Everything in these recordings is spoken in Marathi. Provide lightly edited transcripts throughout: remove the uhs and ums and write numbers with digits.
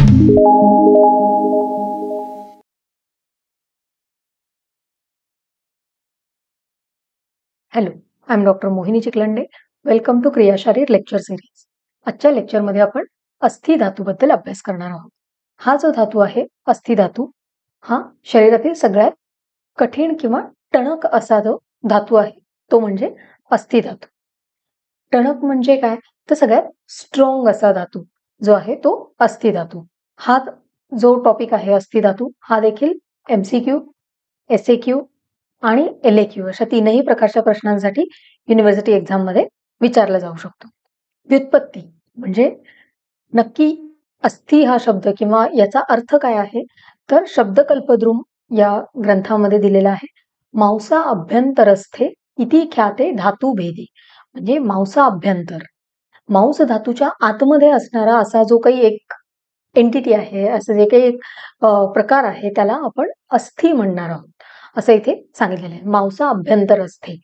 Hello, I am doctor Mohini Chikhalande. Welcome to क्रियाशारीर लेक्चर सिरीज. आजच्या लेक्चरमध्ये आपण अस्थि धातूबद्दल अभ्यास करणार आहोत. हा जो धातू आहे अस्थि धातू, हा शरीरातील सगळ्यात कठीण किंवा टणक असा जो धातू आहे तो म्हणजे अस्थि धातू. टणक म्हणजे काय, तर सगळ्यात स्ट्रॉंग असा धातू जो आहे तो अस्थि धातू. हा जो टॉपिक आहे अस्थि धातू, हा देखील MCQ, SAQ आणि LAQ अशा तीनही प्रकारच्या प्रश्नांसाठी युनिव्हर्सिटी एक्झाम मध्ये विचारला जाऊ शकतो. व्युत्पत्ती म्हणजे नक्की अस्थि हा शब्द किंवा याचा अर्थ काय आहे, तर शब्दकल्पद्रुम या ग्रंथामध्ये दिलेला आहे. मांसा अभ्यंतरस्थे इति ख्याते धातू भेदी, म्हणजे मांसा अभ्यंतर, मांस धातूच्या आतमध्ये असणारा असा जो काही एक एंटिटी आहे, असं जे काही प्रकार आहे त्याला आपण अस्थि म्हणणार आहोत असं इथे सांगितलेलं आहे. मांसा अभ्यंतर असते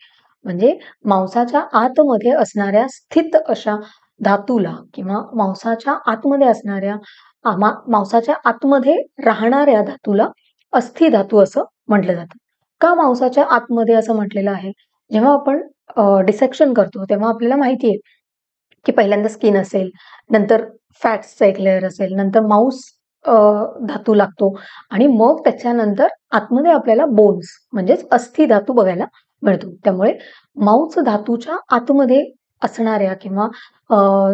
म्हणजे मांसाच्या आतमध्ये असणाऱ्या स्थित अशा धातूला किंवा मांसाच्या आतमध्ये असणाऱ्या मांसाच्या आतमध्ये राहणाऱ्या धातूला अस्थि धातू असं म्हटलं जातं. का मांसाच्या आतमध्ये असं म्हटलेलं आहे? जेव्हा आपण डिसेक्शन करतो तेव्हा आपल्याला माहिती आहे की पहिल्यांदा स्किन असेल, नंतर फॅट्सचा एक लेअर असेल, नंतर मांस धातू लागतो आणि मग त्याच्यानंतर आतमध्ये आपल्याला बोन्स म्हणजेच अस्थि धातू बघायला मिळतो. त्यामुळे मांस धातूच्या आतमध्ये असणाऱ्या किंवा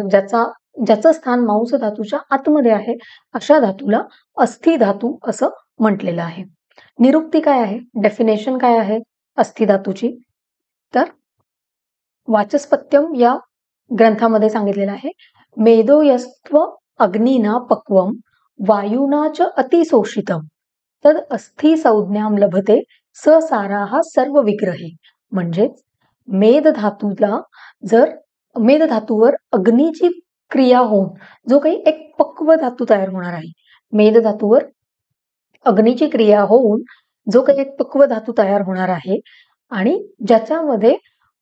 ज्याचं स्थान मांस धातूच्या आतमध्ये आहे अशा धातूला अस्थि धातू असं म्हटलेलं आहे. निरुक्ती काय आहे, डेफिनेशन काय आहे अस्थि धातूची, तर वाचस्पत्यम या ग्रंथामध्ये सांगितलेलं आहे. मेदोयस्त्व अग्निना पक्वम वायुना च अतिशोषितम तद अस्थि संज्ञाम लभते ससाराः सर्व विग्रहे. म्हणजे मेद धातूला जर मेद धातूवर अग्नीची क्रिया होऊन जो काही एक पक्व धातू तयार होणार आहे, मेद धातूवर अग्नीची क्रिया होऊन जो काही एक पक्व धातू तयार होणार आहे आणि ज्याच्यामध्ये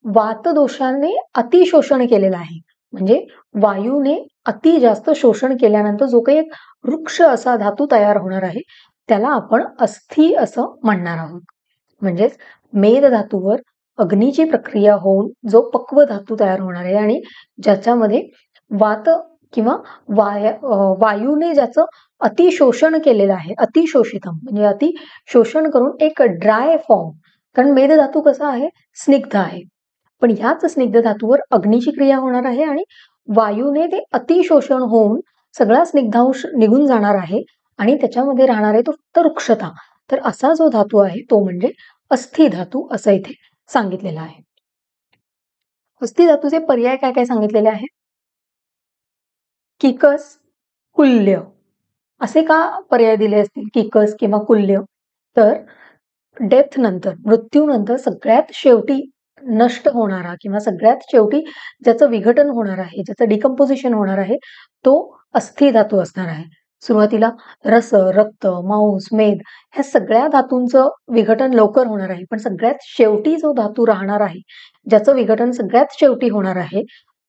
वातदोषाने अतिशोषण केलेलं आहे, म्हणजे वायूने अति जास्त शोषण केल्यानंतर जो काही एक वृक्ष असा धातू तयार होणार आहे त्याला आपण अस्थि असं म्हणणार आहोत. म्हणजेच मेद धातूवर अग्नीची प्रक्रिया होऊन जो पक्व धातू तयार होणार आहे आणि ज्याच्यामध्ये वात किंवा वायूने ज्याचं अतिशोषण केलेलं आहे, अतिशोषितम म्हणजे अतिशोषण करून एक ड्राय फॉर्म, कारण मेद धातू कसा आहे, स्निग्ध आहे, पण ह्याच स्निग्ध धातूवर अग्नीची क्रिया होणार आहे आणि वायूने ते अतिशोषण होऊन सगळा स्निग्धांश निघून जाणार आहे आणि त्याच्यामध्ये राहणार आहे तो फक्त वृक्षता. तर असा जो धातू आहे तो म्हणजे अस्थि धातू असं इथे सांगितलेलं आहे. अस्थि धातूचे पर्याय काय काय सांगितलेले आहे? किकस, कुल्य असे का पर्याय दिले असतील, किकस किंवा कुल्य? तर डेथ नंतर, मृत्यूनंतर सगळ्यात शेवटी नष्ट होणारा किंवा सगळ्यात शेवटी ज्याचं विघटन होणार आहे, ज्याचं डिकम्पोजिशन होणार आहे तो अस्थि धातू असणार आहे. सुरुवातीला रस, रक्त, मांस, मेद ह्या सगळ्या धातूंचं विघटन लवकर होणार आहे, पण सगळ्यात शेवटी जो धातू राहणार आहे, ज्याचं विघटन सगळ्यात शेवटी होणार आहे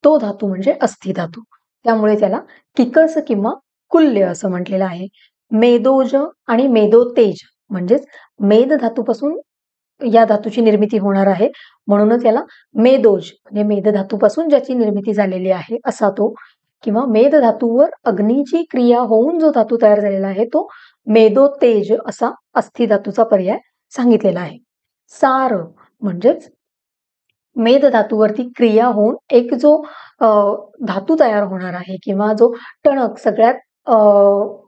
तो धातू म्हणजे अस्थि धातू. त्यामुळे त्याला किकस किंवा कुल्य असं म्हटलेलं आहे. मेदोज आणि मेदोतेज म्हणजेच मेद धातूपासून या धातूची निर्मिती होणार आहे, म्हणूनच याला मेदोज म्हणजे मेद धातूपासून ज्याची निर्मिती झालेली आहे असा तो, किंवा मेद धातूवर अग्नीची क्रिया होऊन जो धातू तयार झालेला आहे तो मेदोतेज असा अस्थि धातूचा पर्याय सांगितलेला आहे. सार म्हणजेच मेद धातूवरती क्रिया होऊन एक जो धातू तयार होणार आहे किंवा जो टणक सगळ्यात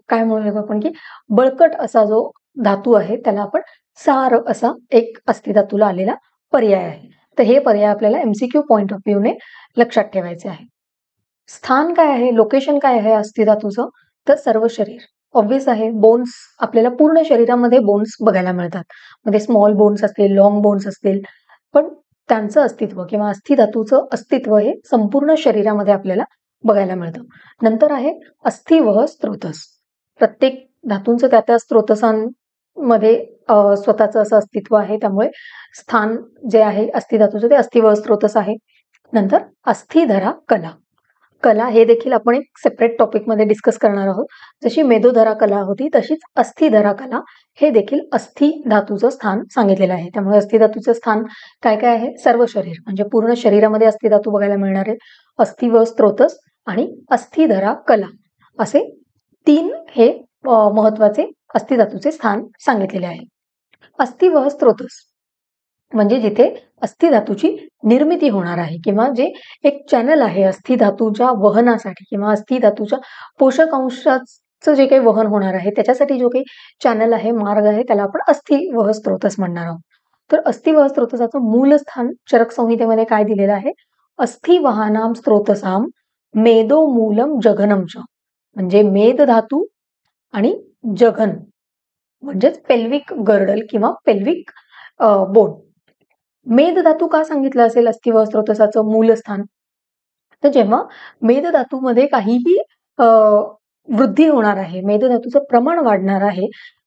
काय म्हणू आपण की बळकट असा जो धातू आहे त्याला आपण सार असा एक अस्थि धातूला आलेला पर्याय आहे. तर हे पर्याय आपल्याला MCQ पॉइंट ऑफ व्ह्यूने लक्षात ठेवायचे आहे. स्थान काय आहे, लोकेशन काय आहे अस्थि धातूचं, तर सर्व शरीर. ऑब्विस आहे, बोन्स आपल्याला पूर्ण शरीरामध्ये बोन्स बघायला मिळतात, मध्ये स्मॉल बोन्स असतील, लॉंग बोन्स असतील, पण त्यांचं अस्तित्व किंवा अस्थि धातूचं अस्तित्व हे संपूर्ण शरीरामध्ये आपल्याला बघायला मिळतं. नंतर आहे अस्थिवह स्त्रोतस. प्रत्येक धातूंचं त्या स्त्रोतसांमध्ये स्वतःचं असं अस्तित्व आहे, त्यामुळे स्थान जे आहे अस्थि धातूचं ते अस्थिवह स्त्रोतस आहे. नंतर अस्थिधरा कला. कला हे देखील आपण एक सेपरेट टॉपिकमध्ये डिस्कस करणार आहोत. जशी मेदोधरा कला होती तशीच अस्थिधरा कला हे देखील अस्थि धातूचं स्थान सांगितलेलं आहे. त्यामुळे अस्थि धातूचं स्थान काय काय आहे? सर्व शरीर म्हणजे पूर्ण शरीरामध्ये अस्थि धातू बघायला मिळणार आहे. अस्थि व स्त्रोतस आणि अस्थिधरा कला असे 3 हे महत्वाचे अस्थि धातूचे स्थान सांगितलेले आहे. अस्थि व स्त्रोतस म्हणजे जिथे अस्थि धातूची निर्मिती होणार आहे किंवा जे एक चॅनल आहे अस्थि धातूच्या वहनासाठी किंवा अस्थि धातूच्या पोषक अंशाचं जे काही वहन होणार आहे त्याच्यासाठी जो काही चॅनल आहे, मार्ग आहे, त्याला आपण अस्थि वह स्त्रोतस म्हणणार आहोत. तर अस्थि वह स्त्रोतसाचं मूल स्थान चरक संहितेमध्ये काय दिलेलं आहे? अस्थि वहानाम स्त्रोतसाम मेदो मूलम जघनमच म्हणजे मेद धातू आणि जघन म्हणजेच पेल्विक गर्डल किंवा पेल्विक बोन. मेद धातू का सांगितलं असेल अस्थि व स्त्रोतसाचं मूलस्थान? तर जेव्हा मेद धातूमध्ये काहीही वृद्धी होणार आहे, मेद धातूचं प्रमाण वाढणार आहे,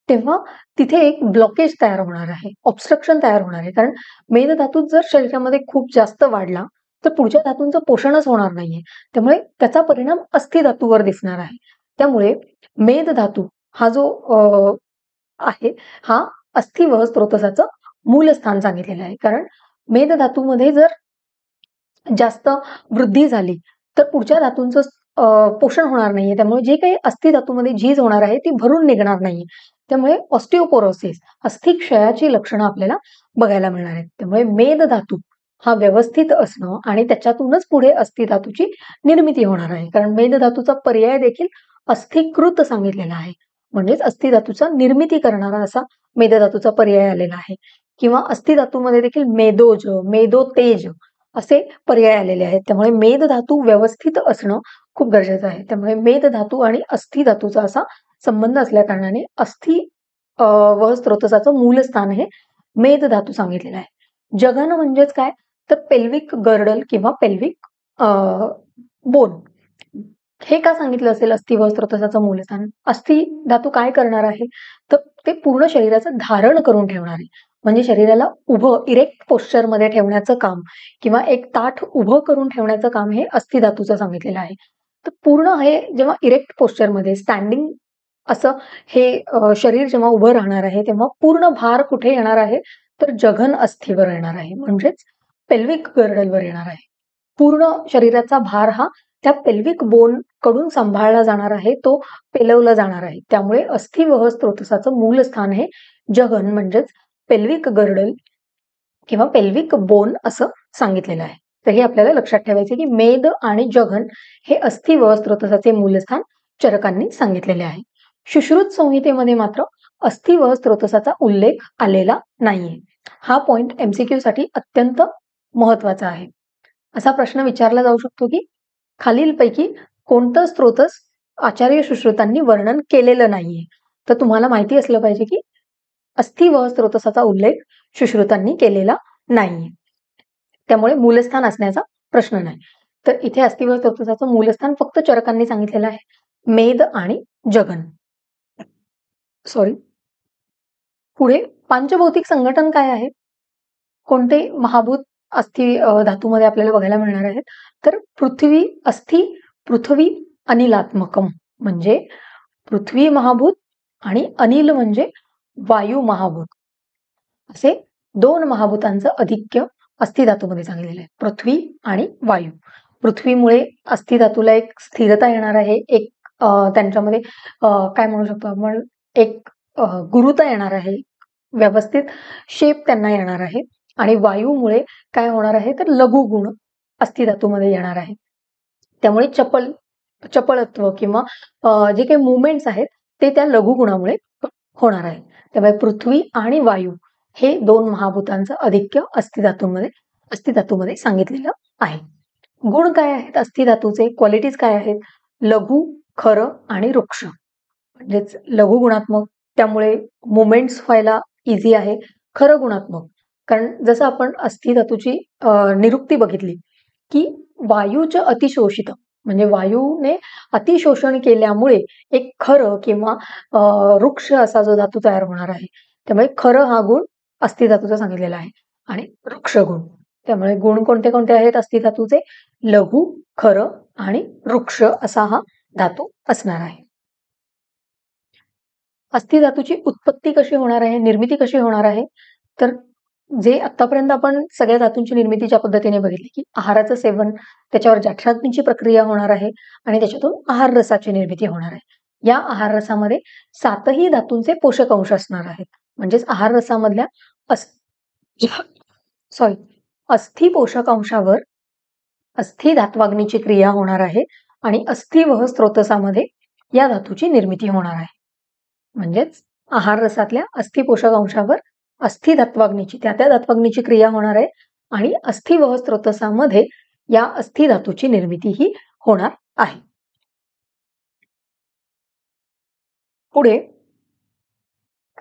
तेव्हा तिथे एक ब्लॉकेज तयार होणार आहे, ऑब्स्ट्रक्शन तयार होणार आहे. कारण मेद धातू जर शरीरामध्ये खूप जास्त वाढला तर पुढच्या धातूंचं पोषणच होणार नाहीये. त्यामुळे त्याचा परिणाम अस्थि धातूवर दिसणार आहे. त्यामुळे मेद धातू हा जो आहे हा अस्थि व स्त्रोतसाचं मूलस्थान सांगितलेलं आहे. कारण मेद धातूमध्ये जर जास्त वृद्धी झाली तर पुढच्या धातूंचं पोषण होणार नाहीये. त्यामुळे जे काही अस्थि धातूमध्ये झीज होणार आहे ती भरून निघणार नाहीये. त्यामुळे ऑस्टिओपोरोसिस अस्थिक्षयाची लक्षणं आपल्याला बघायला मिळणार आहेत. त्यामुळे मेद धातू हा व्यवस्थित असणं आणि त्याच्यातूनच पुढे अस्थि धातूची निर्मिती होणार आहे. कारण मेद धातूचा पर्याय देखील अस्थिकृत सांगितलेला आहे. म्हणजेच अस्थि धातूचा निर्मिती करणारा असा मेद धातूचा पर्याय आलेला आहे. किंवा अस्थि धातूमध्ये देखील मेदोज, मेदोतेज असे पर्याय आलेले आहेत. त्यामुळे मेद धातू व्यवस्थित असणं खूप गरजेचं आहे. त्यामुळे मेद धातू आणि अस्थि धातूचा असा संबंध असल्या कारणाने अस्थि व स्त्रोतसाचं मूलस्थान हे मेद धातू सांगितलेलं आहे. जघन म्हणजेच काय? तर पेल्विक गर्डल किंवा पेल्विक बोन. हे का सांगितलं असेल अस्थि व स्त्रोतसाचं मूलस्थान? अस्थि धातू काय करणार आहे? तर ते पूर्ण शरीराचं धारण करून ठेवणार आहे. म्हणजे शरीराला उभं इरेक्ट पोश्चरमध्ये ठेवण्याचं काम किंवा एक ताठ उभं करून ठेवण्याचं काम हे अस्थि धातूचं सांगितलेलं आहे. तर पूर्ण हे जेव्हा इरेक्ट पोश्चरमध्ये स्टँडिंग असं हे शरीर जेव्हा उभं राहणार आहे तेव्हा पूर्ण भार कुठे येणार आहे? तर जघन अस्थिवर येणार आहे. म्हणजेच पेल्विक गर्डलवर येणार आहे. पूर्ण शरीराचा भार हा त्या पेल्विक बोन कडून सांभाळला जाणार आहे, तो पेलवला जाणार आहे. त्यामुळे अस्थि व स्त्रोतसाचं मूलस्थान हे जघन म्हणजेच पेल्विक गर्डल किंवा पेल्विक बोन असं सांगितलेलं आहे. तर हे आपल्याला लक्षात ठेवायचे की मेद आणि जघन हे अस्थि व स्त्रोतसाचे मूलस्थान चरकांनी सांगितलेले आहे. सुश्रुत संहितेमध्ये मात्र अस्थि व स्त्रोतसाचा उल्लेख आलेला नाहीये. हा पॉइंट MCQ साठी अत्यंत महत्वाचा आहे. असा प्रश्न विचारला जाऊ शकतो की खालीलपैकी कोणतं स्त्रोतस आचार्य सुश्रुतांनी वर्णन केलेलं नाहीये? तर तुम्हाला माहिती असलं पाहिजे की अस्थि व स्त्रोतसाचा उल्लेख सुश्रुतांनी केलेला नाहीये. त्यामुळे मूलस्थान असण्याचा प्रश्न नाही. तर इथे अस्थि व स्त्रोतसाचं मूलस्थान फक्त चरकांनी सांगितलेलं आहे. मेद आणि जघन. सॉरी. पुढे पांचभौतिक संघटन काय आहे? कोणते महाभूत अस्थि धातूमध्ये आपल्याला बघायला मिळणार आहेत? तर पृथ्वी अस्थि पृथ्वी अनिलात्मकम म्हणजे पृथ्वी महाभूत आणि अनिल म्हणजे वायू महाभूत असे 2 महाभूतांचं अधिक्य अस्थि धातूमध्ये सांगितलेलं आहे. पृथ्वी आणि वायू. पृथ्वीमुळे अस्थि धातूला एक स्थिरता येणार आहे. एक त्यांच्यामध्ये काय म्हणू शकतो आपण एक गुरुता येणार आहे. व्यवस्थित शेप त्यांना येणार आहे. आणि वायूमुळे काय होणार आहे तर लघुगुण अस्थि धातूमध्ये येणार आहे. त्यामुळे चपळत्व किंवा जे काही मुवमेंट्स आहेत ते त्या लघुगुणामुळे होणार आहे. त्यामुळे पृथ्वी आणि वायू हे 2 महाभूतांचं अधिक्य अस्थि धातूमध्ये सांगितलेलं आहे. गुण काय आहेत अस्थि धातूचे? क्वालिटीज काय आहेत? लघु, खरं आणि वृक्ष. म्हणजेच लघु गुणात्मक त्यामुळे मुवमेंट्स व्हायला इझी आहे. खरं गुणात्मक कारण जसं आपण अस्थि धातूची निरुक्ती बघितली की वायूचं अतिशोषित म्हणजे वायूने अतिशोषण केल्यामुळे एक खरं किंवा वृक्ष असा जो धातू तयार होणार आहे. त्यामुळे खरं हा गुण अस्थि धातूचा सांगितलेला आहे. आणि वृक्ष गुण त्यामुळे गुण कोणते कोणते आहेत अस्थिधातूचे? लघु, खर आणि वृक्ष असा हा धातू असणार आहे. अस्थिधातूची उत्पत्ती कशी होणार आहे, निर्मिती कशी होणार आहे? तर जे आतापर्यंत आपण सगळ्या धातूंची निर्मिती ज्या पद्धतीने बघितली की आहाराचं सेवन, त्याच्यावर जठराग्नीची प्रक्रिया होणार आहे आणि त्याच्यातून आहार रसाची निर्मिती होणार आहे. या आहार रसामध्ये 7ही धातूंचे पोषक अंश असणार आहेत. म्हणजेच आहार रसामधल्या अस्थि पोषक अंशावर अस्थि धात्वाग्नीची क्रिया होणार आहे आणि अस्थिवह स्त्रोतसामध्ये या धातूची निर्मिती होणार आहे. म्हणजेच आहार रसातल्या अस्थि पोषक अंशावर अस्थि धात्वाग्नीची त्या धात्वाग्नीची क्रिया होणार आहे आणि अस्थिवह स्त्रोतसामध्ये या अस्थि धातूची निर्मिती ही होणार आहे. पुढे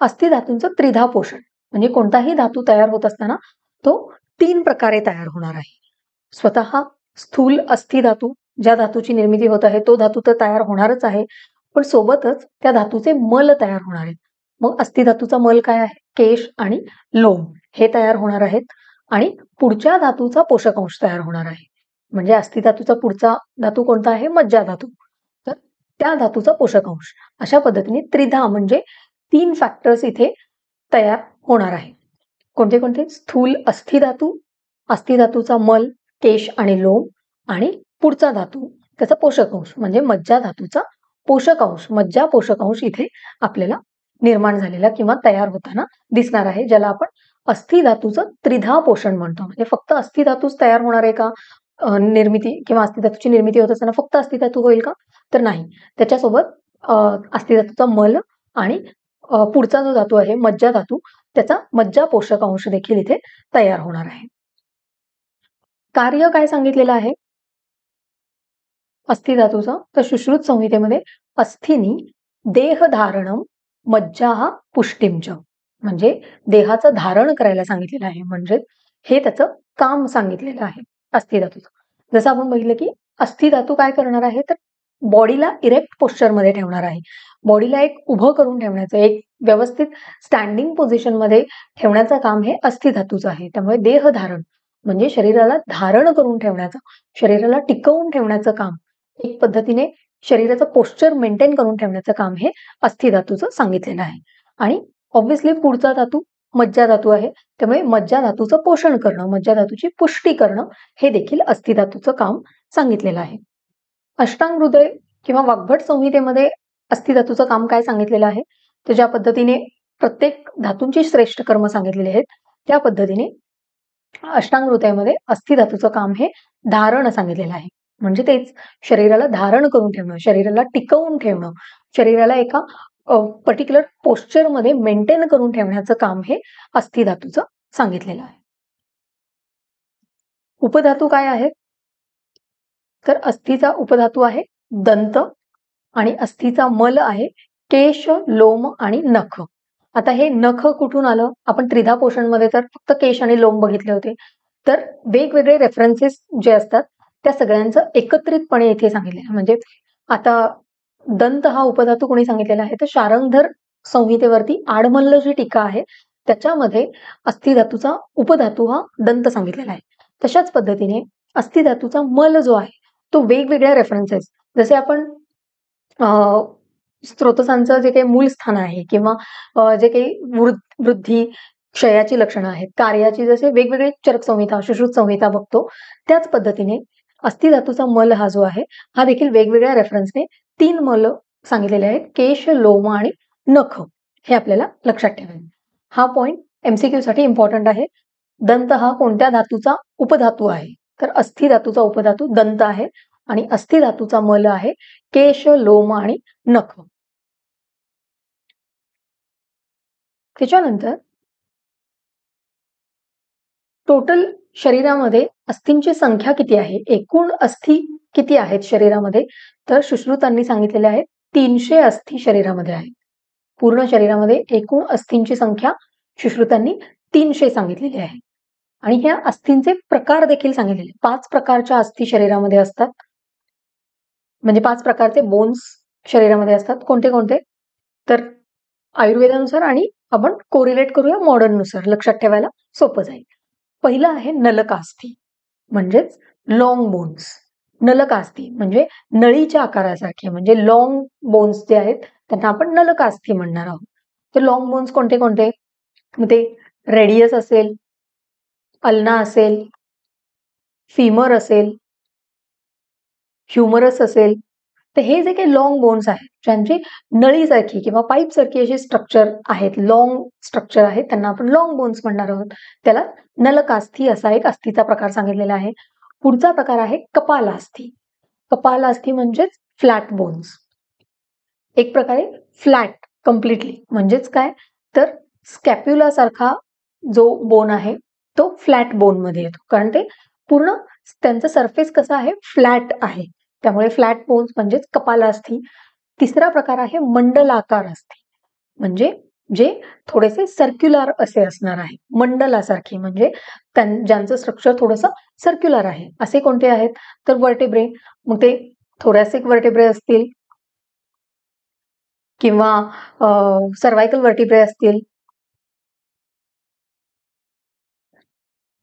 अस्थि धातूंचं त्रिधा पोषण म्हणजे कोणताही धातू तयार होत असताना तो 3 प्रकारे तयार होणार आहे. स्वतः स्थूल अस्थि धातू, ज्या धातूची निर्मिती होत आहे तो धातू तर तयार होणारच आहे, पण सोबतच त्या धातूचे मल तयार होणार आहेत. मग अस्थि धातूचा मल काय आहे? केश आणि लोम हे तयार होणार आहेत आणि पुढच्या धातूचा पोषक अंश तयार होणार आहे. म्हणजे अस्थि धातूचा पुढचा धातू कोणता आहे? मज्जा धातू. तर त्या धातूचा पोषक अंश अशा पद्धतीने त्रिधा म्हणजे 3 फॅक्टर्स इथे तयार होणार आहे. कोणते कोणते? स्थूल अस्थि धातू, अस्थि धातूचा मल, केश आणि लोम आणि पुढचा धातू त्याचा पोषक अंश म्हणजे मज्जा धातूचा पोषक अंश, मज्जा पोषक अंश इथे आपल्याला निर्माण झालेला किंवा तयार होताना दिसणार आहे, ज्याला आपण अस्थि धातूचं त्रिधा पोषण म्हणतो. म्हणजे फक्त अस्थि धातूच तयार होणार आहे का निर्मिती किंवा अस्थि धातूची निर्मिती होत असताना फक्त अस्थि धातू होईल का? तर नाही, त्याच्यासोबत अस्थि धातूचा मल आणि पुढचा जो धातू आहे मज्जा धातू त्याचा मज्जा पोषक अंश देखील इथे तयार होणार आहे. कार्य काय सांगितलेलं आहे अस्थि धातूचं? तर सुश्रुत संहितेमध्ये अस्थिनी देहधारणम मज्जा पुष्टिंच म्हणजे देहाचं धारण करायला सांगितलेलं आहे. म्हणजे हे त्याचं काम सांगितलेलं आहे अस्थि धातूचं. जसं आपण बघितलं की अस्थि धातू काय करणार आहे तर बॉडीला इरेक्ट पोश्चरमध्ये ठेवणार आहे. बॉडीला एक उभं करून ठेवण्याचं, एक व्यवस्थित स्टँडिंग पोझिशन मध्ये ठेवण्याचं काम हे अस्थि धातूचं आहे. त्यामुळे देहधारण म्हणजे शरीराला धारण करून ठेवण्याचं, शरीराला टिकवून ठेवण्याचं काम, एक पद्धतीने शरीराचं पोश्चर मेंटेन करून ठेवण्याचं काम हे अस्थि धातूचं सांगितलेलं आहे. आणि ऑब्व्हियसली पुढचा धातू मज्जा धातू आहे, त्यामुळे मज्जा धातूचं पोषण करणं, मज्जा धातूची पुष्टी करणं हे देखील अस्थि धातूचं काम सांगितलेलं आहे. अष्टांग हृदय किंवा वाग्भट संहितेमध्ये अस्थि धातूचं काम काय सांगितलेलं आहे तर ज्या पद्धतीने प्रत्येक धातूंची श्रेष्ठ कर्म सांगितलेले आहेत त्या पद्धतीने अष्टांग हृदयामध्ये अस्थि धातूचं काम हे धारण सांगितलेलं आहे. म्हणजे तेच शरीराला धारण करून ठेवणं, शरीराला टिकवून ठेवणं, शरीराला एका पर्टिक्युलर पोश्चर मध्ये मेंटेन करून ठेवण्याचं काम हे अस्थि धातूचं सांगितलेलं आहे. उपधातू काय आहेत तर अस्थीचा उपधातू आहे दंत आणि अस्थीचा मल आहे केश, लोम आणि नख. आता हे नख कुठून आलं? आपण त्रिधा पोषण मध्ये तर फक्त केश आणि लोम बघितले होते, तर वेगवेगळे रेफरन्सेस जे असतात त्या सगळ्यांचं एकत्रितपणे इथे सांगितलं. म्हणजे आता दंत हा उपधातू कोणी सांगितलेला आहे तर शारंगधर संहितेवरती आडमल्ल जी टीका आहे त्याच्यामध्ये अस्थि धातूचा उपधातू हा दंत सांगितलेला आहे. तशाच पद्धतीने अस्थि धातूचा मल जो आहे तो वेगवेगळ्या रेफरन्सेस, जसे आपण स्त्रोतसांचं जे काही मूळ स्थान आहे किंवा जे काही वृद्धी क्षयाची लक्षणं आहेत, कार्याची जसे वेगवेगळे चरक संहिता, सुश्रुत संहिता बघतो, त्याच पद्धतीने अस्थि धातूचा मल हा जो आहे हा देखील वेगवेगळ्या रेफरन्सने 3 मल सांगितलेले आहेत, केश, लोम आणि नख. हे आपल्याला लक्षात ठेवायचं. हा पॉइंट एमसीक्यू साठी इम्पॉर्टंट आहे. दंत हा कोणत्या धातूचा उपधातू आहे तर अस्थि धातूचा उपधातू दंत आहे आणि अस्थि धातूचा मल आहे केश, लोम आणि नख. त्याच्यानंतर टोटल शरीरामध्ये अस्थींची संख्या किती आहे, एकूण अस्थी किती आहेत शरीरामध्ये तर सुश्रुतांनी सांगितलेले आहेत 300 अस्थी शरीरामध्ये आहेत. पूर्ण शरीरामध्ये एकूण अस्थींची संख्या सुश्रुतांनी 300 सांगितलेली आहे. आणि ह्या अस्थींचे प्रकार देखील सांगितलेले, 5 प्रकारच्या अस्थी शरीरामध्ये असतात. म्हणजे 5 प्रकारचे बोन्स शरीरामध्ये असतात. कोणते कोणते तर आयुर्वेदानुसार आणि आपण कोरिलेट करूया मॉडर्न नुसार, लक्षात ठेवायला सोपं जाईल. पहिलं आहे नलकास्थी, म्हणजेच लॉंग बोन्स. नलकास्थी म्हणजे नळीच्या आकारासारखे, म्हणजे लॉंग बोन्स जे आहेत त्यांना आपण नलकास्थी म्हणणार आहोत. तर लॉंग बोन्स कोणते कोणते? मग ते रेडियस असेल, अल्ना असेल, फीमर असेल, ह्युमरस असेल. तर हे जे काही लॉंग बोन्स आहेत, ज्यांची नळीसारखी किंवा पाईपसारखी अशी स्ट्रक्चर आहेत, लॉंग स्ट्रक्चर आहेत, त्यांना आपण लॉंग बोन्स म्हणणार आहोत. त्याला नलकास्थी असा एक अस्थिचा प्रकार सांगितलेला आहे. पुढचा प्रकार आहे कपालास्थी. कपालास्थी म्हणजेच फ्लॅट बोन्स. एक प्रकारे फ्लॅट कम्प्लिटली, म्हणजेच काय तर स्कॅप्युला सारखा जो बोन आहे तो फ्लॅट बोन मध्ये येतो, कारण ते पूर्ण त्यांचं सरफेस कसं आहे, फ्लॅट आहे, त्यामुळे फ्लॅट बोन्स म्हणजेच कपालास्थी. तिसरा प्रकार आहे मंडलाकार अस्थी, म्हणजे जे थोडेसे सर्क्युलर असे असणार आहे, मंडलासारखे, म्हणजे ज्यांचं स्ट्रक्चर थोडंसं सर्क्युलर आहे. असे कोणते आहेत तर वर्टेब्रे. मग ते थोरॅसिक वर्टेब्रे असतील किंवा सर्वायकल वर्टिब्रे असतील.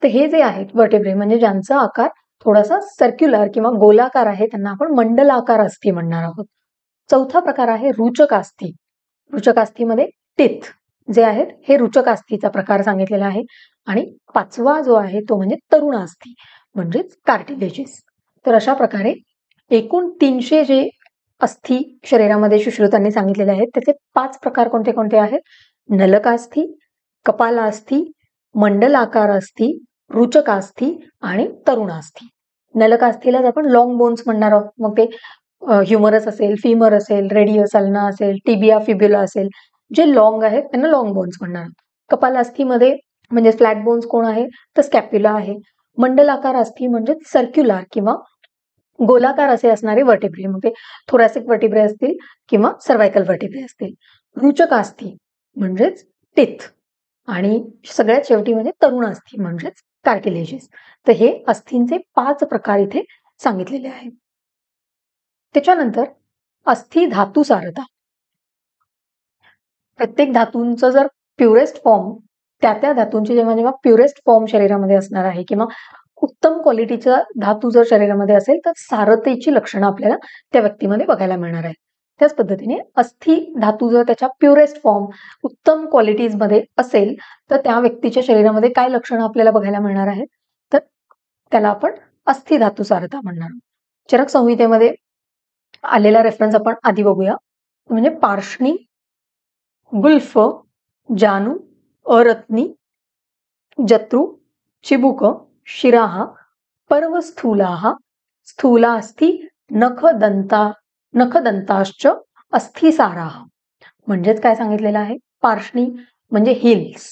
तर हे जे आहेत वर्टिब्रे म्हणजे ज्यांचा आकार थोडासा सर्क्युलर किंवा गोलाकार आहे, त्यांना आपण मंडलाकार अस्थी म्हणणार आहोत. चौथा प्रकार आहे रुचकास्थी. रुचकास्थीमध्ये टिथ जे आहेत हे रुचकास्थीचा प्रकार सांगितलेला आहे. आणि पाचवा जो आहे तो म्हणजे तरुणास्थी, म्हणजेच कार्टिलेजिस. तर अशा प्रकारे एकूण 300 जे अस्थी शरीरामध्ये सुश्रुतांनी सांगितलेले आहेत, त्याचे 5 प्रकार कोणते कोणते आहेत? नलकास्थी, कपालास्थी, मंडलाकार अस्थी, रुचकास्थी आणि तरुणास्थी. नलकास्थीलाच आपण लॉंग बोन्स म्हणणार आहोत. मग ते ह्युमरस असेल, फीमर असेल, रेडियस, अल्ना असेल, टिबिया, फिब्युला असेल, जे लॉंग आहेत त्यांना लॉंग बोन्स म्हणणार आहोत. कपालास्थीमध्ये म्हणजे फ्लॅट बोन्स कोण आहे तर स्कॅप्युला आहे. मंडलाकार अस्थी म्हणजे सर्क्युलर किंवा गोलाकार असे असणारे वर्टिब्रे, मग ते थोरॅसिक वर्टिब्रे असतील किंवा सर्वायकल वर्टिब्रे असतील. रुचकास्थी म्हणजेच टिथ आणि सगळ्यात शेवटी म्हणजे तरुणास्थी म्हणजेच कार्टिलेजिस. तर हे अस्थींचे 5 प्रकार इथे सांगितलेले आहेत. त्याच्यानंतर अस्थी धातुसारता. प्रत्येक धातूंचं जर प्युरेस्ट फॉर्म त्या धातूंची जेव्हा जेव्हा प्युरेस्ट फॉर्म शरीरामध्ये असणार आहे किंवा उत्तम क्वालिटीचा धातू जर शरीरामध्ये असेल तर सारतेची लक्षणं आपल्याला त्या व्यक्तीमध्ये बघायला मिळणार आहे. त्याच पद्धतीने अस्थी धातू जर त्याच्या प्युरेस्ट फॉर्म उत्तम क्वालिटीज मध्ये असेल तर त्या व्यक्तीच्या शरीरामध्ये काय लक्षणं आपल्याला बघायला मिळणार आहेत तर त्याला आपण अस्थी धातू सारता म्हणणार. चरक संहितेमध्ये आलेला रेफरन्स आपण आधी बघूया. म्हणजे पार्ष्णी, गुल्फ, जानू, अरत्नी, जत्रु, चिबुक, शिराहा, पर्वस्थूलाः, स्थूलास्थी, नखदंताश्च अस्थिसाराः. म्हणजेच काय सांगितलेलं आहे? पार्ष्णी म्हणजे हिल्स,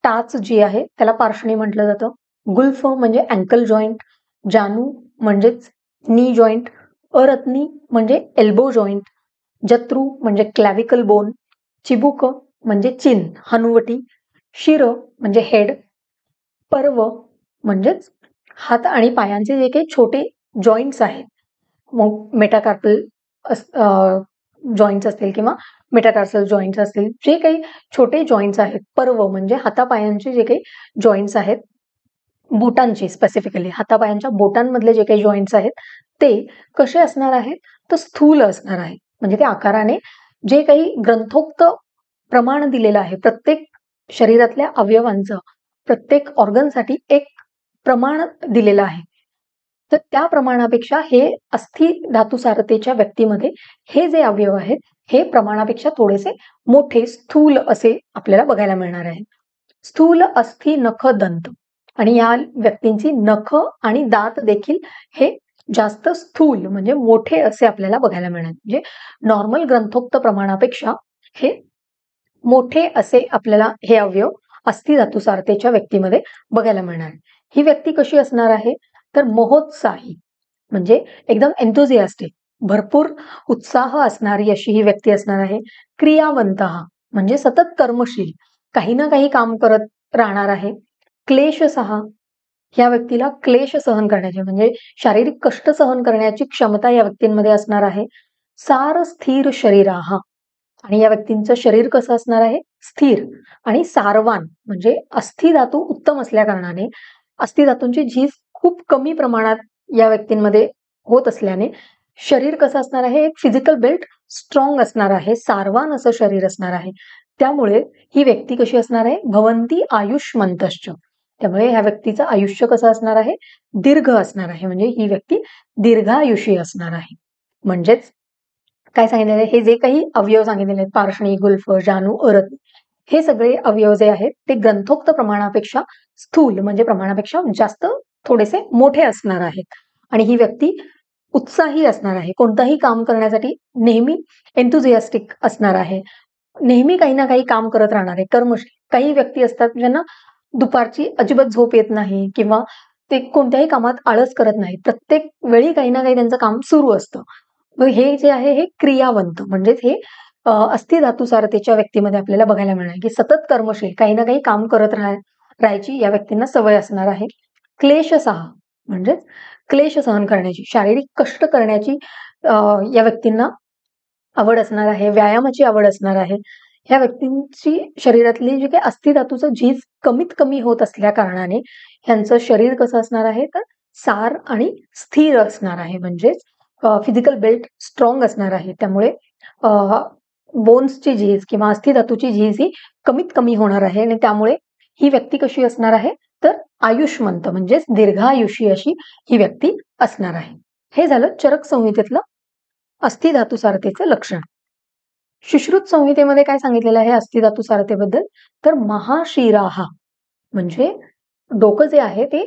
टाच जी आहे त्याला पार्ष्णी म्हटलं जातं. गुल्फ म्हणजे अँकल जॉईंट, जानू म्हणजेच नी जॉईंट, अरत्नी म्हणजे एल्बो जॉईंट, जत्रु म्हणजे क्लॅविकल बोन, चिबुक म्हणजे चिन हनुवटी, शिर म्हणजे हेड, पर्व म्हणजेच हात आणि पायांचे जे काही छोटे जॉईंट्स आहेत, मग मेटाकार्पल जॉईंट्स असतील किंवा मेटाटार्सल जॉईंट्स असतील, जे काही छोटे जॉईंट्स आहेत, पर्व म्हणजे हातापायांचे जे काही जॉईंट्स आहेत, बोटांचे स्पेसिफिकली हातापायांच्या बोटांमधले जे काही जॉईंट्स आहेत ते कसे असणार आहेत तर स्थूल असणार आहे. म्हणजे ते आकाराने जे काही ग्रंथोक्त प्रमाण दिलेलं आहे, प्रत्येक शरीरातल्या अवयवांचं प्रत्येक ऑर्गनसाठी एक प्रमाण दिलेलं आहे, तर त्या प्रमाणापेक्षा हे अस्थी धातुसारतेच्या व्यक्तीमध्ये हे जे अवयव आहेत हे प्रमाणापेक्षा थोडेसे मोठे स्थूल असे आपल्याला बघायला मिळणार आहे. स्थूल अस्थी नख दंत, आणि या व्यक्तींची नख आणि दात देखील हे जास्त स्थूल म्हणजे मोठे असे आपल्याला बघायला मिळणार. म्हणजे नॉर्मल ग्रंथोक्त प्रमाणापेक्षा हे मोठे असे आपल्याला हे अवयव अस्थी धातुसारतेच्या व्यक्तीमध्ये बघायला मिळणार. ही व्यक्ती कशी असणार आहे तर महोत्साही म्हणजे एकदम एन्थुझियास्टिक, भरपूर उत्साह असणारी अशी ही व्यक्ती असणार आहे. क्रियावंत म्हणजे सतत कर्मशील, काही ना काही काम करत राहणार आहे. क्लेशसह, ह्या व्यक्तीला क्लेश सहन करण्याची म्हणजे शारीरिक कष्ट सहन करण्याची क्षमता या व्यक्तींमध्ये असणार आहे. सार स्थिर शरीराः, आणि या व्यक्तींचं शरीर कसं असणार आहे? स्थिर आणि सारवान, म्हणजे अस्थि धातू उत्तम असल्या कारणाने अस्थि धातूंची झीज खूप कमी प्रमाणात या व्यक्तींमध्ये होत असल्याने शरीर कसं असणार आहे? एक फिजिकल बिल्ट स्ट्रॉंग असणार आहे, सारवान असं शरीर असणार आहे. त्यामुळे ही व्यक्ती कशी असणार आहे? भवंती आयुष्मंतश्च. त्यामुळे ह्या व्यक्तीचं आयुष्य कसं असणार आहे? दीर्घ असणार आहे, म्हणजे ही व्यक्ती दीर्घायुषी असणार आहे. म्हणजेच काय सांगितलेलं आहे? हे जे काही अवयव सांगितलेले आहेत, पार्ष्णी, गुल्फ, जानू, अरत, हे सगळे अवयव जे आहेत ते ग्रंथोक्त प्रमाणापेक्षा स्थूल म्हणजे प्रमाणापेक्षा जास्त थोडेसे मोठे असणार आहेत. आणि ही व्यक्ती उत्साही असणार आहे, कोणतंही काम करण्यासाठी नेहमी एन्थुझियास्टिक असणार आहे, नेहमी काही ना काही काम करत राहणार आहे, कर्मशील. काही व्यक्ती असतात ज्यांना दुपारची अजिबात झोप येत नाही किंवा ते कोणत्याही कामात आळस करत नाही, प्रत्येक वेळी काही ना काही त्यांचं काम सुरू असतं. मग हे जे आहे हे क्रियावंत, म्हणजेच हे अस्थि धातुसारतेच्या व्यक्तीमध्ये आपल्याला बघायला मिळणार की सतत कर्मशील, काही ना काही काम करत राहायची या व्यक्तींना सवय असणार आहे. क्लेशसह म्हणजेच क्लेश सहन करण्याची, शारीरिक कष्ट करण्याची या व्यक्तींना आवड असणार आहे, व्यायामाची आवड असणार आहे. ह्या व्यक्तींची शरीरातली जी काही अस्थि धातूचं झीज कमीत कमी होत असल्या कारणाने ह्यांचं शरीर कसं असणार आहे? तर सार आणि स्थिर असणार आहे, म्हणजेच फिजिकल बिल्ट स्ट्रॉंग असणार आहे. त्यामुळे बोन्सची झीज किंवा अस्थि धातूची झीज ही कमीत कमी होणार आहे आणि त्यामुळे ही व्यक्ती कशी असणार आहे? तर आयुष्मंत म्हणजेच दीर्घायुषी अशी ही व्यक्ती असणार आहे. हे झालं चरक संहितेतलं अस्थि धातुसारतेचं लक्षण. सुश्रुत संहितेमध्ये काय सांगितलेलं आहे अस्थि धातुसारतेबद्दल? तर महाशिराहा, म्हणजे डोकं जे आहे ते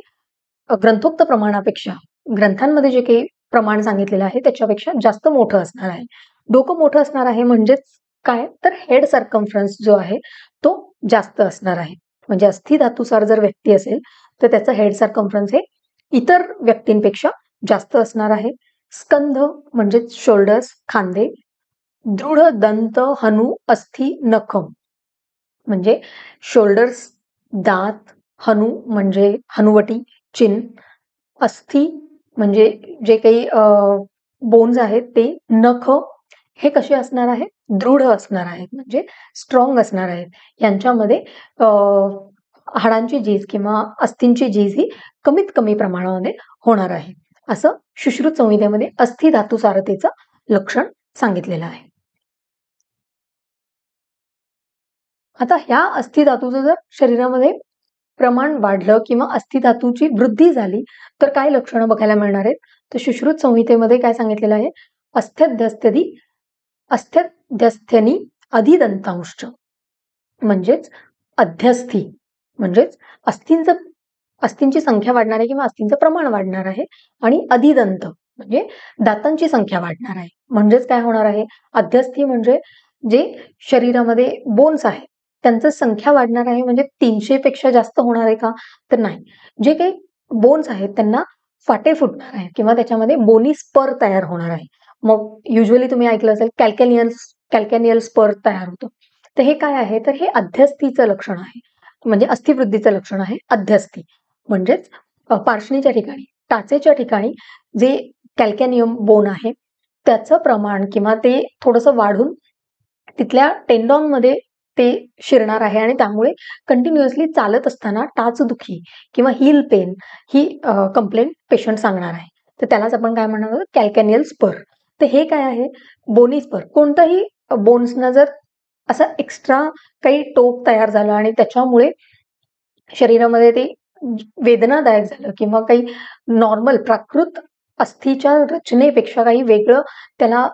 ग्रंथोक्त प्रमाणापेक्षा, ग्रंथांमध्ये जे काही प्रमाण सांगितलेलं आहे त्याच्यापेक्षा जास्त मोठं असणार आहे. डोकं मोठं असणार आहे म्हणजेच काय? तर हेड सर्कम्फरन्स जो आहे तो जास्त असणार आहे. म्हणजे अस्थि धातुसार जर व्यक्ती असेल तर त्याचं हेड सर्कम्फरन्स हे इतर व्यक्तींपेक्षा जास्त असणार आहे. स्कंध म्हणजेच शोल्डर्स, खांदे. दृढ दंत हनु अस्थि नखम, म्हणजे शोल्डर्स, दात, हनु म्हणजे हनुवटी, चिन, अस्थि म्हणजे जे काही बोन्स आहेत ते, नख हे कसे असणार आहेत? दृढ असणार आहेत, म्हणजे स्ट्रॉंग असणार आहेत. यांच्यामध्ये हाडांची झीज किंवा अस्थींची झीज ही कमीत कमी प्रमाणामध्ये होणार आहे, असं सुश्रुत संहितेमध्ये अस्थि धातुसारतेचं लक्षण सांगितलेलं आहे. आता ह्या अस्थि धातूचं जर शरीरामध्ये प्रमाण वाढलं किंवा अस्थि धातूची वृद्धी झाली तर काय लक्षणं बघायला मिळणार आहेत? तर सुश्रुत संहितेमध्ये काय सांगितलेलं आहे? अस्थ्यध्यस्थ्यनी अधिदंतांश, म्हणजेच अध्यस्थी म्हणजेच अस्थींची संख्या वाढणार आहे किंवा अस्थींचं प्रमाण वाढणार आहे, आणि अधिदंत म्हणजे दातांची संख्या वाढणार आहे. म्हणजेच काय होणार आहे? अध्यस्थी म्हणजे जे शरीरामध्ये बोन्स आहेत त्यांचं संख्या वाढणार आहे, म्हणजे 300 पेक्षा जास्त होणार आहे का? तर नाही. जे काही बोन्स आहेत त्यांना फाटे फुटणार आहेत किंवा त्याच्यामध्ये बोनी स्पर तयार होणार आहे. मग युजुअली तुम्ही ऐकलं असेल कॅल्कॅनियल स्पर तयार होतो. तर हे काय आहे? तर हे अध्यस्थीचं लक्षण आहे, म्हणजे अस्थिवृद्धीचं लक्षण आहे अध्यस्थी. म्हणजेच पार्श्वनीच्या ठिकाणी, टाचेच्या ठिकाणी जे कॅल्कॅनियम बोन आहे त्याचं प्रमाण किंवा ते थोडंसं वाढून तिथल्या टेंडॉनमध्ये ते शिरणार आहे आणि त्यामुळे कंटिन्युअसली चालत असताना टाचदुखी किंवा हील पेन ही कंप्लेंट पेशंट सांगणार आहे. तर त्यालाच आपण काय म्हणणार आहोत? कॅल्कॅनियल स्पर. तर हे काय आहे? बोनी स्पर. कोणताही बोन्सना जर असं एक्स्ट्रा काही टोक तयार झालं आणि त्याच्यामुळे शरीरामध्ये ते वेदनादायक झालं किंवा काही नॉर्मल प्राकृत अस्थीच्या रचनेपेक्षा काही वेगळं त्याला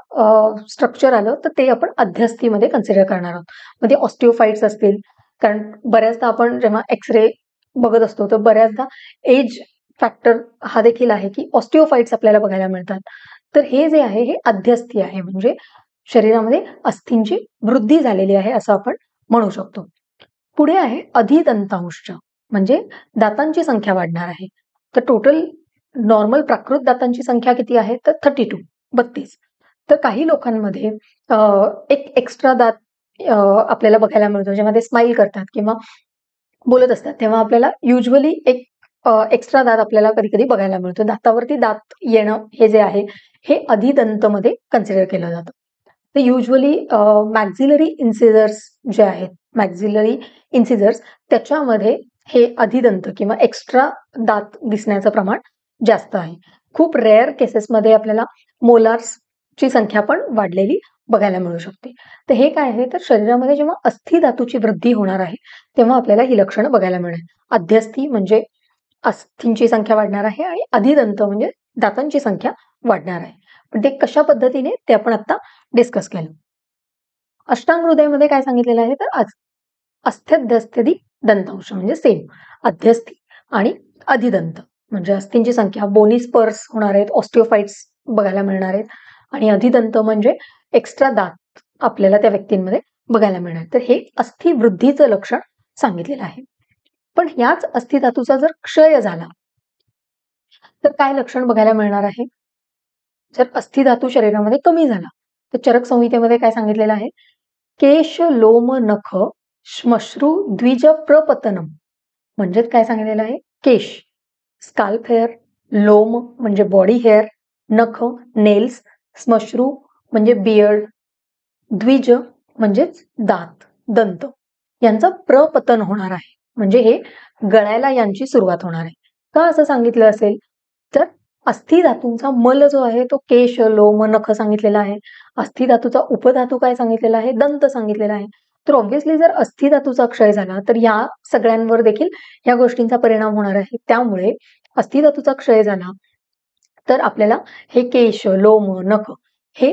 स्ट्रक्चर आलं तर ते आपण अध्यस्थीमध्ये कन्सिडर करणार आहोत. मग ते ऑस्टिओफाइट्स असतील, कारण बऱ्याचदा आपण जेव्हा एक्सरे बघत असतो तर बऱ्याचदा एज फॅक्टर हा देखील आहे की ऑस्टिओफाइट्स आपल्याला बघायला मिळतात. तर हे जे आहे हे अध्यस्थी आहे, म्हणजे शरीरामध्ये अस्थींची वृद्धी झालेली आहे असं आपण म्हणू शकतो. पुढे आहे अधिदंतांश, म्हणजे दातांची संख्या वाढणार आहे. तर टोटल नॉर्मल प्राकृत दातांची संख्या किती आहे? तर 32. तर काही लोकांमध्ये एक एक्स्ट्रा दात आपल्याला बघायला मिळतो जेव्हा ते स्माईल करतात किंवा बोलत असतात तेव्हा आपल्याला युजुअली एक एक्स्ट्रा दात आपल्याला कधी कधी बघायला मिळतो. दातावरती दात येणं हे जे आहे हे अधिदंत मध्ये कन्सिडर केलं जातं. ते युजली मॅक्झिलरी इन्सिजर्स जे आहेत, मॅक्झिलरी इन्सिजर्स त्याच्यामध्ये हे अधिदंत किंवा एक्स्ट्रा दात दिसण्याचं प्रमाण जास्त आहे. खूप रेअर केसेसमध्ये आपल्याला मोलार्सची संख्या पण वाढलेली बघायला मिळू शकते. तर हे काय आहे, तर शरीरामध्ये जेव्हा अस्थि धातूची वृद्धी होणार आहे तेव्हा आपल्याला ही लक्षणं बघायला मिळणार. अध्यस्थी म्हणजे अस्थींची संख्या वाढणार आहे आणि अधिदंत म्हणजे दातांची संख्या वाढणार आहे. पण ते कशा पद्धतीने ते आपण आता डिस्कस केलं. अष्टांग हृदयमध्ये काय सांगितलेलं आहे, तर अस्थ्यध्यस्थी दंतांश म्हणजे सेम अध्यस्थी आणि अधिदंत म्हणजे अस्थींची संख्या, बोनी स्पर्स होणार आहेत, ऑस्टिओफाइट्स बघायला मिळणार आहेत आणि अधिदंत म्हणजे एक्स्ट्रा दात आपल्याला त्या व्यक्तींमध्ये बघायला मिळणार. तर हे अस्थि वृद्धीचं लक्षण सांगितलेलं आहे. पण याच अस्थि धातूचा जर क्षय झाला तर काय लक्षण बघायला मिळणार आहे? जर अस्थि धातू शरीरामध्ये कमी झाला तर चरक संहितेमध्ये काय सांगितलेलं आहे, केश लोम नख श्मश्रू द्विज प्रपतनम म्हणजे काय सांगितलेलं आहे, केश स्काल्प हेअर, लोम म्हणजे बॉडी हेअर, नख नेल्स, श्मश्रू म्हणजे बियर्ड, द्विज म्हणजेच दात दंत यांचं प्रपतन होणार आहे. म्हणजे हे गळायला यांची सुरुवात होणार आहे. का असं सांगितलं असेल, तर अस्थि धातूंचा मल जो आहे तो केश लोम नख सांगितलेला आहे. अस्थि धातूचा उपधातू काय सांगितलेला आहे, दंत सांगितलेला आहे. तर ऑब्व्हियसली जर अस्थि धातूचा क्षय झाला तर या सगळ्यांवर देखील या गोष्टींचा परिणाम होणार आहे. त्यामुळे अस्थि धातूचा क्षय झाला तर आपल्याला हे केश लोम नख हे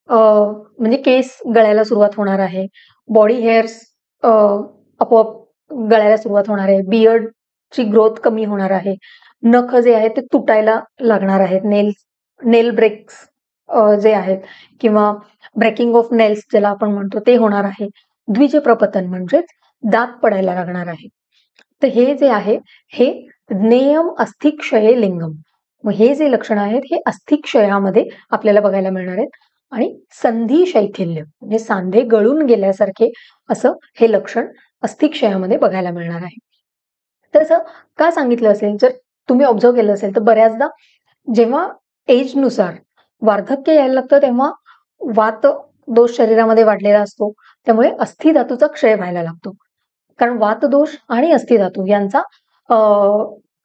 म्हणजे केस गळायला सुरुवात होणार आहे, बॉडी हेअर्स आपोआप गळायला सुरुवात होणार आहे, बियर्डची ग्रोथ कमी होणार आहे, नख जे आहेत ते तुटायला लागणार आहेत, नेल ब्रेक्स जे आहेत किंवा ब्रेकिंग ऑफ नेल्स ज्याला आपण म्हणतो ते होणार आहे, द्विज प्रपतन म्हणजेच दात पडायला लागणार आहे. तर हे जे आहे हे ज्ञेयम अस्थिक्षये लिंगम, मग हे जे लक्षण आहेत हे अस्थिक्षयामध्ये आपल्याला बघायला मिळणार आहेत. आणि संधी शैथिल्य म्हणजे सांधे गळून गेल्यासारखे असं हे लक्षण अस्थिक्षयामध्ये बघायला मिळणार आहे. तर असं का सांगितलं असेल, जर तुम्ही ऑब्झर्व केलं असेल तर बऱ्याचदा जेव्हा एजनुसार वार्धक्य यायला लागतं तेव्हा वात दोष शरीरामध्ये वाढलेला असतो, त्यामुळे अस्थि धातूचा क्षय व्हायला लागतो. कारण वात दोष आणि अस्थि धातू यांचा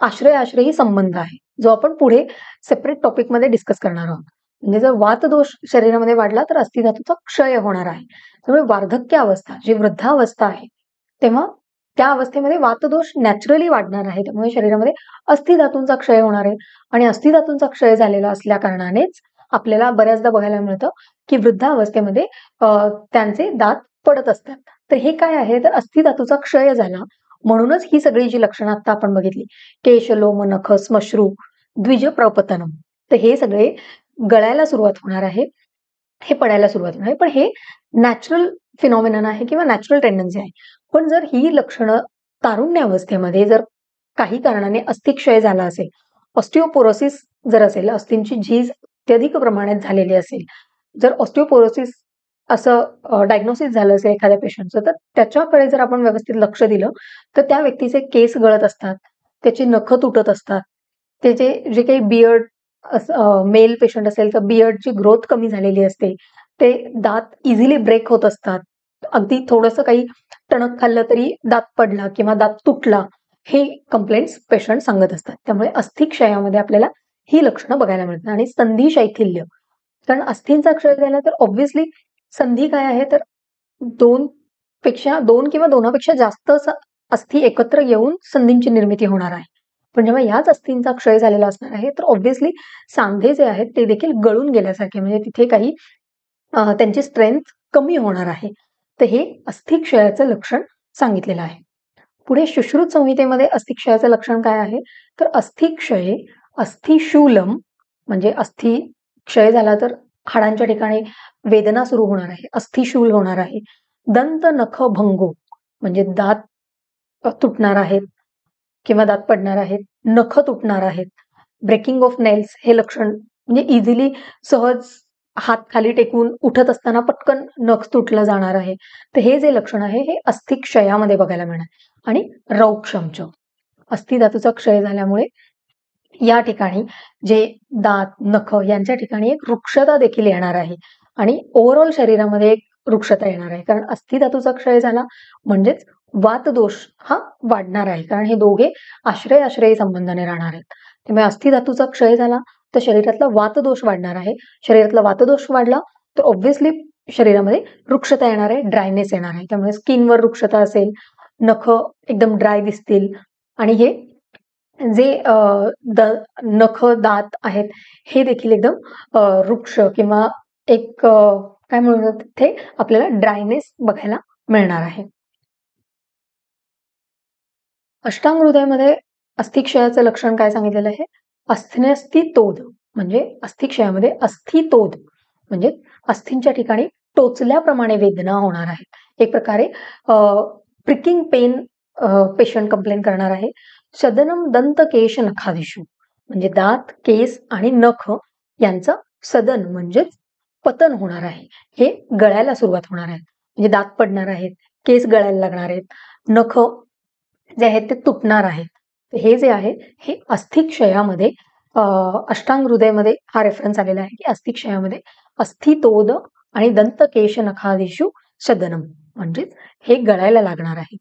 आश्रयी संबंध आहे, जो आपण पुढे सेपरेट टॉपिकमध्ये डिस्कस करणार आहोत. म्हणजे जर वात दोष शरीरामध्ये वाढला तर अस्थि धातूचा क्षय होणार आहे. त्यामुळे वार्धक्य अवस्था जी वृद्धावस्था आहे तेव्हा त्या अवस्थेमध्ये वातदोष नॅचरली वाढणार आहे. त्यामुळे शरीरामध्ये अस्थि धातूंचा क्षय होणार आहे आणि अस्थि धातूंचा क्षय झालेला असल्या कारणानेच आपल्याला बऱ्याचदा बघायला मिळतं की वृद्धावस्थेमध्ये त्यांचे दात पडत असतात. तर हे काय आहे, तर अस्थि धातूचा क्षय झाला म्हणूनच ही सगळी जी लक्षणं आता आपण बघितली, केश लोम नख श्मश्रू द्विज प्रपतनम, तर हे सगळे गळायला सुरुवात होणार आहे, हे पडायला सुरुवात होणार आहे. पण हे नॅचरल फिनॉमिनन आहे किंवा नॅचरल टेंडन्सी आहे. पण जर ही लक्षणं तारुण्यावस्थेमध्ये जर काही कारणाने अस्थिक्षय झाला असेल, ऑस्टिओपोरोसिस जर असेल, अस्थींची झीज अत्यधिक प्रमाणात झालेली असेल, जर ऑस्टिओपोरोसिस असं डायग्नोसिस झालं असेल एखाद्या पेशंटचं, तर त्याच्याकडे जर आपण व्यवस्थित लक्ष दिलं तर त्या व्यक्तीचे केस गळत असतात, त्याची नखं तुटत असतात, त्याचे जे काही बियर्ड मेल पेशंट असेल तर बियर्डची ग्रोथ कमी झालेली असते, ते दात इझिली ब्रेक होत असतात, अगदी थोडंसं काही टणक खाल्लं तरी दात पडला किंवा दात तुटला, हे कंप्लेंट्स पेशंट सांगत असतात. त्यामुळे अस्थिक्षयामध्ये आपल्याला ही लक्षणं बघायला मिळतात. आणि संधी शैथिल्य, कारण अस्थींचा क्षय झाला तर ऑब्व्हियसली संधी काय आहे, तर दोन किंवा दोनापेक्षा जास्त अस्थी एकत्र येऊन संधींची निर्मिती होणार आहे. पण जेव्हा याच अस्थींचा क्षय झालेला असणार आहे तर ऑब्व्हियसली सांधे जे आहेत ते देखील गळून गेल्यासारखे, म्हणजे तिथे काही त्यांची स्ट्रेंथ कमी होणार आहे. तर हे अस्थिक्षयाचं लक्षण सांगितलेलं आहे. पुढे सुश्रुत संहितेमध्ये अस्थिक्षयाचं लक्षण काय आहे, तर अस्थिक्षये अस्थिशूलम म्हणजे अस्थि क्षय झाला तर हाडांच्या ठिकाणी वेदना सुरू होणार आहे, अस्थिशूल होणार आहे. दंत नख भंगो म्हणजे दात तुटणार आहेत किंवा दात पडणार आहेत, नख तुटणार आहेत. ब्रेकिंग ऑफ नेल्स हे लक्षण म्हणजे इझिली सहज हात खाली टेकून उठत असताना पटकन नख तुटलं जाणार आहे. तर हे जे लक्षण आहे हे अस्थिक्षयामध्ये बघायला मिळणार. आणि रौक्षमच अस्थि धातूचा क्षय झाल्यामुळे या ठिकाणी जे दात नख यांच्या ठिकाणी एक वृक्षता देखील येणार आहे. आणि ओव्हरऑल शरीरामध्ये एक रुक्षता येणार आहे. कारण अस्थिधातूचा क्षय झाला म्हणजेच वातदोष हा वाढणार आहे. कारण हे दोघे आश्रयी संबंधाने राहणार आहेत. त्यामुळे अस्थिधातूचा क्षय झाला तर शरीरातला वातदोष वाढणार आहे. शरीरातला वातदोष वाढला तर ऑब्व्हियसली शरीरामध्ये रुक्षता येणार आहे, ड्रायनेस येणार आहे. त्यामुळे स्किनवर रुक्षता असेल, नख एकदम ड्राय दिसतील आणि हे जे नख, दात आहेत हे देखील एकदम रुक्ष किंवा एक काय म्हणतात तिथे आपल्याला ड्रायनेस बघायला मिळणार आहे. अष्टांग हृदयामध्ये अस्थिक्षयाचं लक्षण काय सांगितलेलं आहे? अस्थितोध म्हणजे अस्थिक्षयामध्ये अस्थितोध म्हणजे अस्थींच्या ठिकाणी टोचल्याप्रमाणे वेदना होणार आहे. एक प्रकारे प्रिकिंग पेन पेशंट कंप्लेन करणार आहे. सदनम दंत केश नखादिषु म्हणजे दात, केस आणि नख यांचं सदन म्हणजेच पतन होणार आहे. हे गळायला सुरुवात होणार आहे. म्हणजे दात पडणार आहेत, केस गळायला लागणार आहेत, नख जे आहेत ते तुटणार आहेत. हे जे आहे हे अस्थिक्षयामध्ये अष्टांग हृदयमध्ये हा रेफरन्स आलेला आहे की अस्थिक्षयामध्ये अस्थितोद आणि दंतकेश नखादिषु सदनम म्हणजेच हे गळायला लागणार आहे.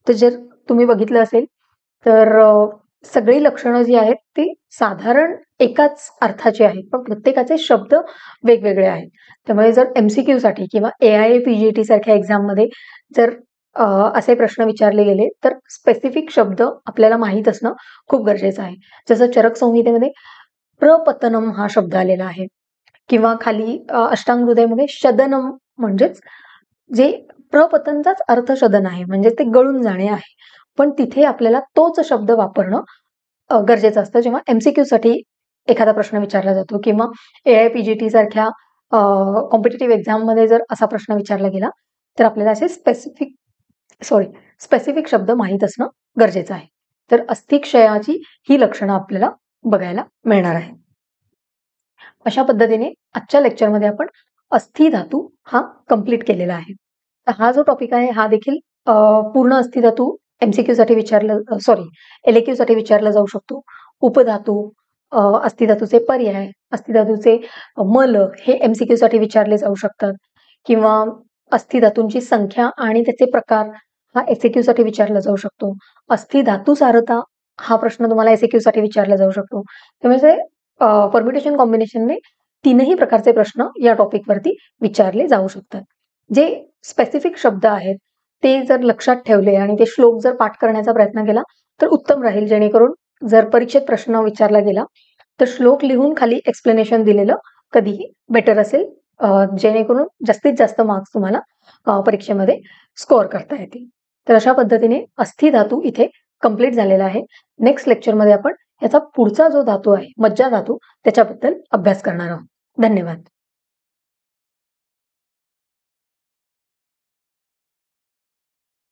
तर जर तुम्ही बघितलं असेल तर सगळी लक्षणं जी आहेत ती साधारण एकाच अर्थाची आहेत, पण प्रत्येकाचे शब्द वेगवेगळे आहेत. त्यामुळे जर MCQ साठी किंवा AIA PGT सारख्या एक्झाममध्ये जर असे प्रश्न विचारले गेले तर स्पेसिफिक शब्द आपल्याला माहीत असणं खूप गरजेचं आहे. जसं चरक संहितेमध्ये प्रपतनम हा शब्द आलेला आहे किंवा खाली अष्टांग हृदयमध्ये शदनम म्हणजेच जे प्रपतनचाच अर्थ शदन आहे म्हणजे ते गळून जाणे आहे. पण तिथे आपल्याला तोच शब्द वापरणं गरजेचं असतं जेव्हा MCQ साठी एखादा प्रश्न विचारला जातो किंवा AIA PGT सारख्या कॉम्पिटिटिव्ह एक्झाममध्ये जर असा प्रश्न विचारला गेला तर आपल्याला असे स्पेसिफिक शब्द माहीत असणं गरजेचं आहे. तर अस्थिक्षयाची ही लक्षणं आपल्याला बघायला मिळणार आहे. अशा पद्धतीने आजच्या लेक्चरमध्ये आपण अस्थिधातू हा कंप्लीट केलेला आहे. तर हा जो टॉपिक आहे हा देखील पूर्ण अस्थिधातू MCQ साठी LAQ साठी विचारला जाऊ शकतो. उपधातू, अस्थिधातूचे पर्याय, अस्थिधातूचे मल हे MCQ साठी विचारले जाऊ शकतात किंवा अस्थिधातूंची संख्या आणि त्याचे प्रकार हा SAQ साठी विचारला जाऊ शकतो. अस्थिधातू सारता हा प्रश्न तुम्हाला SAQ साठी विचारला जाऊ शकतो. त्यामुळे परम्युटेशन कॉम्बिनेशनने तीनही प्रकारचे प्रश्न या टॉपिकवरती विचारले जाऊ शकतात. जे स्पेसिफिक शब्द आहेत ते जर लक्षात ठेवले आणि ते श्लोक जर पाठ करण्याचा प्रयत्न केला तर उत्तम राहील. जेणेकरून जर परीक्षेत प्रश्न विचारला गेला तर श्लोक लिहून खाली एक्सप्लेनेशन दिलेलं कधीही बेटर असेल, जेणेकरून जास्तीत जास्त मार्क्स तुम्हाला परीक्षेमध्ये स्कोअर करता येतील. तर अशा पद्धतीने अस्थिधातू इथे कंप्लीट झालेला आहे. नेक्स्ट लेक्चरमध्ये आपण याचा पुढचा जो धातू आहे मज्जा धातू त्याच्याबद्दल अभ्यास करणार आहोत. धन्यवाद.